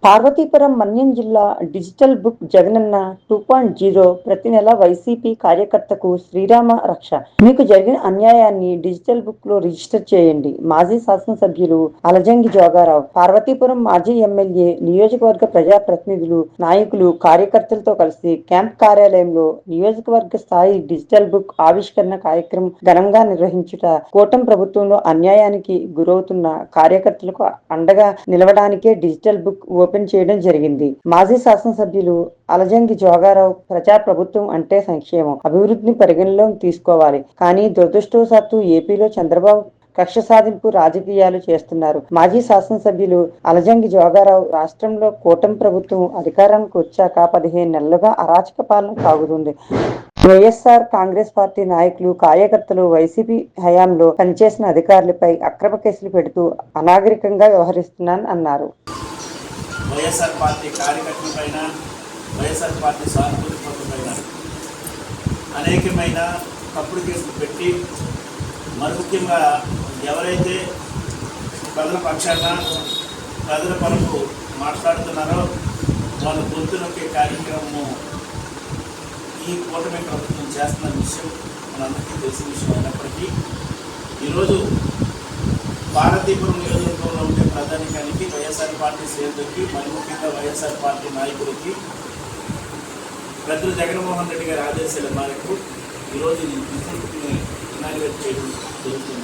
పార్వతీపురం మన్యం జిల్లా digital book Jagananna 2.0 ప్రతి నెల వైసీపీ కార్యకర్తకు శ్రీరామ రక్ష. మీకు జరిగిన అన్యాయాన్ని డిజిటల్ బుక్ లో రిజిస్టర్ చేయండి. మాజీ శాసనసభ్యులు అలజంగి జోగారావు. పార్వతీపురం మాజీ ఎమ్మెల్యే, నియోజకవర్గ ప్రజాప్రతినిధులు, నాయకులు, కార్యకర్తలతో కలిసి క్యాంప్ కార్యాలయంలో నియోజకవర్గ స్థాయి డిజిటల్ బుక్ ఆవిష్కరణ కార్యక్రమం ఘనంగా నిర్వహించుట కూటమి ప్రభుత్వంలో అన్యాయానికి గురవుతున్న కార్యకర్తలకు అండగా నిలవడానికే డిజిటల్ బుక్ ఓపెన్ చేయడం జరిగింది. మాజీ శాసనసభ్యులు అలజంగి జోగారావు. ప్రజాప్రభుత్వం అంటే సంక్షేమం, అభివృద్ధిని పరిగణలోకి తీసుకోవాలి. కానీ దురదృష్టవశాత్తు ఏపీలో చంద్రబాబు కక్ష సాధింపు రాజకీయాలు చేస్తున్నారు. మాజీ శాసనసభ్యులు అలజంగి జోగారావు. రాష్ట్రంలో కూటమి ప్రభుత్వం అధికారానికి వచ్చాక 15 నెలలుగా అరాచక పాలన సాగుతుంది. వైఎస్ఆర్ కాంగ్రెస్ పార్టీ నాయకులు, కార్యకర్తలు వైసీపీ హయాంలో పనిచేసిన అధికారులపై అక్రమ కేసులు పెడుతూ అనాగరికంగా వ్యవహరిస్తున్నారని అన్నారు. వైఎస్ఆర్ పార్టీ కార్యకర్తలపైన, వైఎస్ఆర్ పార్టీ సానుభూతి పైన అనేకమైన తప్పుడు కేసులు పెట్టి, మరి ముఖ్యంగా ఎవరైతే ప్రజల పక్షాన ప్రజల కొరకు మాట్లాడుతున్నారో వాళ్ళ గొంతు నొక్కే కార్యక్రమము ఈ కూటమి ప్రభుత్వం చేస్తున్న విషయం మనందరికీ తెలిసిన విషయం అయినప్పటికీ ఈరోజు పార్వతీపురం నియోజకవర్గంలో ఉండే ప్రధానికానికి, వైఎస్ఆర్ పార్టీ శ్రేణులకి, మరి ముఖ్యంగా వైఎస్ఆర్ పార్టీ నాయకులకి పెద్దలు జగన్మోహన్ రెడ్డి గారి ఆదేశాల మేరకు ఈరోజు ఈ డిజిటల్ బుక్ని ఇనాగ్రేట్ చేయడం జరుగుతుంది.